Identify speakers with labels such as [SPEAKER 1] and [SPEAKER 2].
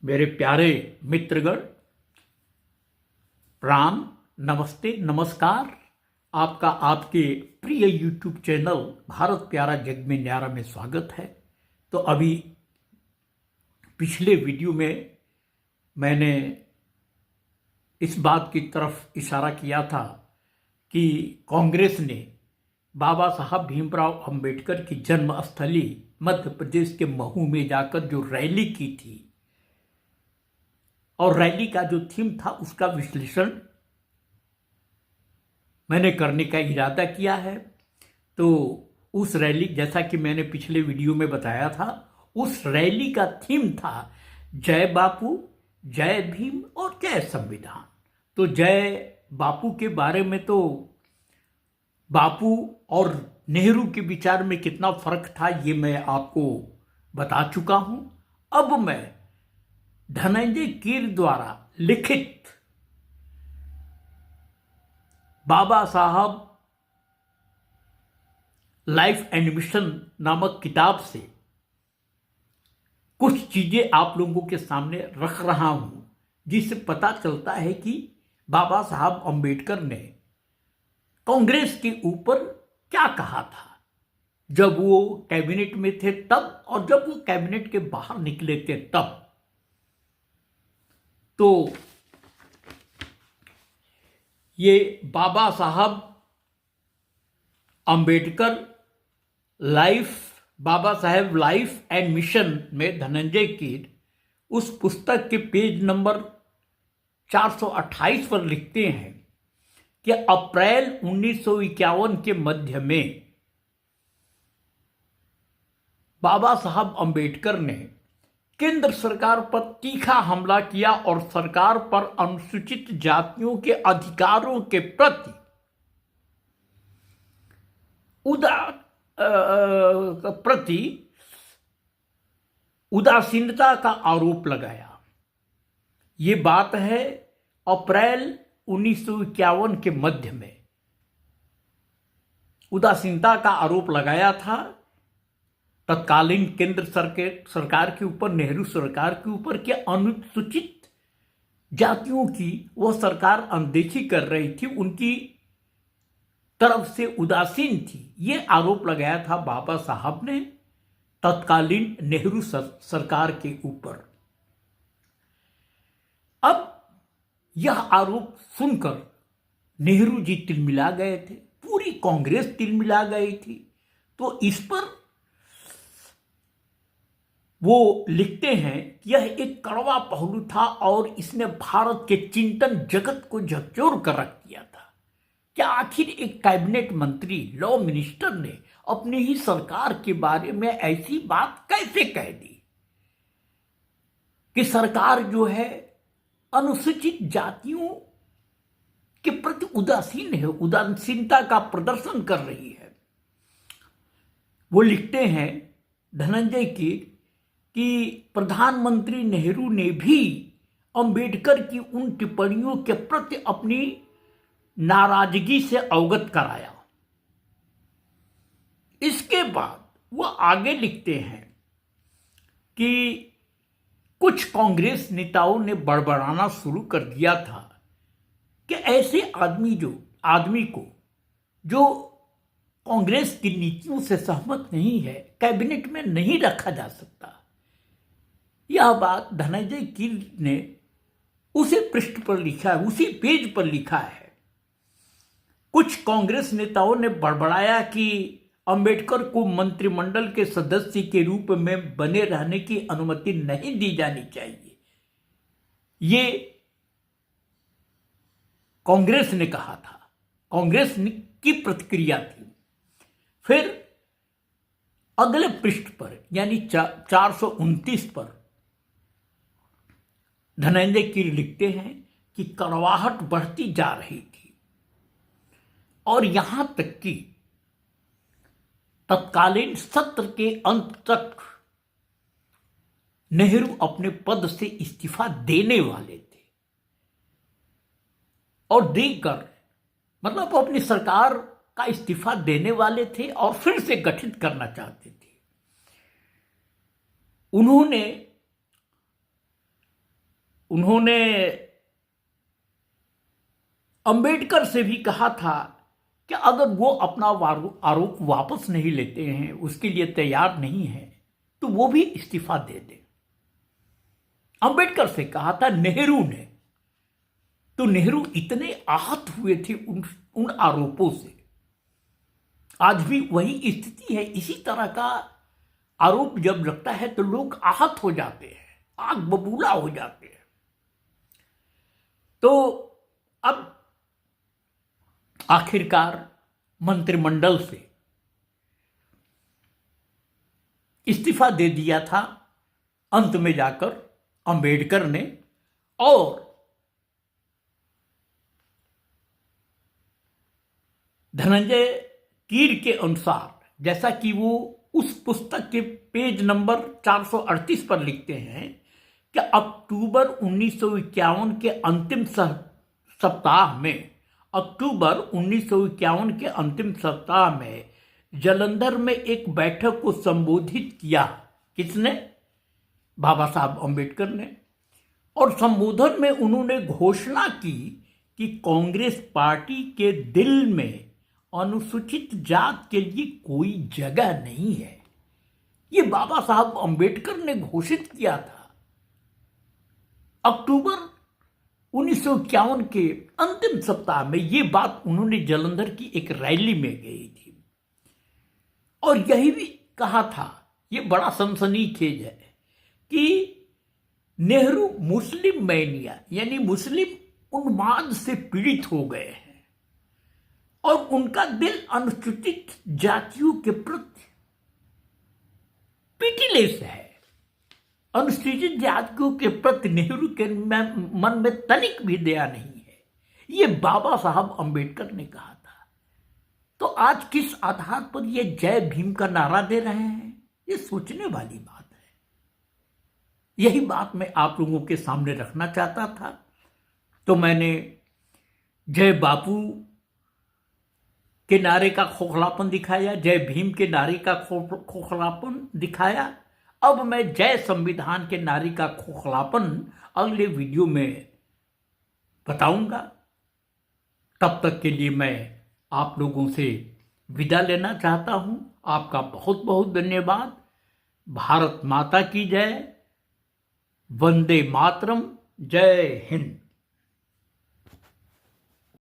[SPEAKER 1] मेरे प्यारे मित्रगण, प्रणाम, नमस्ते, नमस्कार। आपका आपके प्रिय यूट्यूब चैनल भारत प्यारा जग में न्यारा में स्वागत है। तो अभी पिछले वीडियो में मैंने इस बात की तरफ इशारा किया था कि कांग्रेस ने बाबा साहब भीमराव अंबेडकर की जन्मस्थली मध्य प्रदेश के महू में जाकर जो रैली की थी और रैली का जो थीम था उसका विश्लेषण मैंने करने का इरादा किया है। तो उस रैली, जैसा कि मैंने पिछले वीडियो में बताया था, उस रैली का थीम था जय बापू, जय भीम और जय संविधान। तो जय बापू के बारे में तो बापू और नेहरू के विचार में कितना फर्क था ये मैं आपको बता चुका हूं। अब मैं धनंजय कीर द्वारा लिखित बाबा साहब लाइफ एंड मिशन नामक किताब से कुछ चीजें आप लोगों के सामने रख रहा हूं, जिससे पता चलता है कि बाबा साहब अंबेडकर ने कांग्रेस के ऊपर क्या कहा था जब वो कैबिनेट में थे तब, और जब वो कैबिनेट के बाहर निकले थे तब। तो ये बाबा साहब Ambedkar Baba Saheb life and mission में धनंजय कीर उस पुस्तक के पेज नंबर 428 पर लिखते हैं कि अप्रैल 1951 के मध्य में बाबा साहब अंबेडकर ने केंद्र सरकार पर तीखा हमला किया और सरकार पर अनुसूचित जातियों के अधिकारों के प्रति उदासीनता का आरोप लगाया। ये बात है अप्रैल 1951 के मध्य में उदासीनता का आरोप लगाया था तत्कालीन केंद्र सरकार के ऊपर, नेहरू सरकार के ऊपर, कि अनुसूचित जातियों की वह सरकार अनदेखी कर रही थी, उनकी तरफ से उदासीन थी। ये आरोप लगाया था बाबा साहब ने तत्कालीन नेहरू सरकार के ऊपर। अब यह आरोप सुनकर नेहरू जी तिलमिला गए थे, पूरी कांग्रेस तिलमिला गई थी। तो इस पर वो लिखते हैं कि यह एक कड़वा पहलू था और इसने भारत के चिंतन जगत को झकझोर कर रख दिया था। क्या आखिर एक कैबिनेट मंत्री, लॉ मिनिस्टर ने अपनी ही सरकार के बारे में ऐसी बात कैसे कह दी कि सरकार जो है अनुसूचित जातियों के प्रति उदासीन है, उदासीनता का प्रदर्शन कर रही है। वो लिखते हैं धनंजय कीर कि प्रधानमंत्री नेहरू ने भी अंबेडकर की उन टिप्पणियों के प्रति अपनी नाराजगी से अवगत कराया। इसके बाद वह आगे लिखते हैं कि कुछ कांग्रेस नेताओं ने बड़बड़ाना शुरू कर दिया था कि ऐसे आदमी को जो कांग्रेस की नीतियों से सहमत नहीं है, कैबिनेट में नहीं रखा जा सकता। यह बात धनंजय कीर ने उसी पृष्ठ पर लिखा है, उसी पेज पर लिखा है। कुछ कांग्रेस नेताओं ने बड़बड़ाया कि अंबेडकर को मंत्रिमंडल के सदस्य के रूप में बने रहने की अनुमति नहीं दी जानी चाहिए। ये कांग्रेस ने कहा था, कांग्रेस की प्रतिक्रिया थी। फिर अगले पृष्ठ पर यानी 429 पर धनंजय कीर लिखते हैं कि कड़वाहट बढ़ती जा रही थी और यहां तक कि तत्कालीन सत्र के अंत तक नेहरू अपने पद से इस्तीफा देने वाले थे और देकर, मतलब अपनी सरकार का इस्तीफा देने वाले थे और फिर से गठित करना चाहते थे। उन्होंने उन्होंने अंबेडकर से भी कहा था कि अगर वो अपना आरोप वापस नहीं लेते हैं, उसके लिए तैयार नहीं है, तो वो भी इस्तीफा दे दें। अंबेडकर से कहा था नेहरू ने। तो नेहरू इतने आहत हुए थे उन आरोपों से। आज भी वही स्थिति है। इसी तरह का आरोप जब लगता है तो लोग आहत हो जाते हैं, आग बबूला हो जाते हैं। तो अब आखिरकार मंत्रिमंडल से इस्तीफा दे दिया था अंत में जाकर अंबेडकर ने। और धनंजय कीर के अनुसार, जैसा कि वो उस पुस्तक के पेज नंबर 438 पर लिखते हैं कि अक्टूबर 1951 के अंतिम सप्ताह में जालंधर में एक बैठक को संबोधित किया। किसने? बाबा साहब अंबेडकर ने। और संबोधन में उन्होंने घोषणा की कि कांग्रेस पार्टी के दिल में अनुसूचित जात के लिए कोई जगह नहीं है। ये बाबा साहब अंबेडकर ने घोषित किया था अक्टूबर 1951 के अंतिम सप्ताह में। ये बात उन्होंने जालंधर की एक रैली में कही थी। और यही भी कहा था, ये बड़ा सनसनीखेज है, कि नेहरू मुस्लिम मैनिया यानी मुस्लिम उन्माद से पीड़ित हो गए हैं और उनका दिल अनुसूचित जातियों के प्रति पिटीलेस है। अनुसूचित जातियों के प्रति नेहरू के मन में तनिक भी दया नहीं है। ये बाबा साहब अंबेडकर ने कहा था। तो आज किस आधार पर ये जय भीम का नारा दे रहे हैं, ये सोचने वाली बात है। यही बात मैं आप लोगों के सामने रखना चाहता था। तो मैंने जय बापू के नारे का खोखलापन दिखाया, जय भीम के नारे का खोखलापन दिखाया। अब मैं जय संविधान के नारे का खोखलापन अगले वीडियो में बताऊंगा। तब तक के लिए मैं आप लोगों से विदा लेना चाहता हूं। आपका बहुत बहुत धन्यवाद। भारत माता की जय। वंदे मातरम। जय हिंद।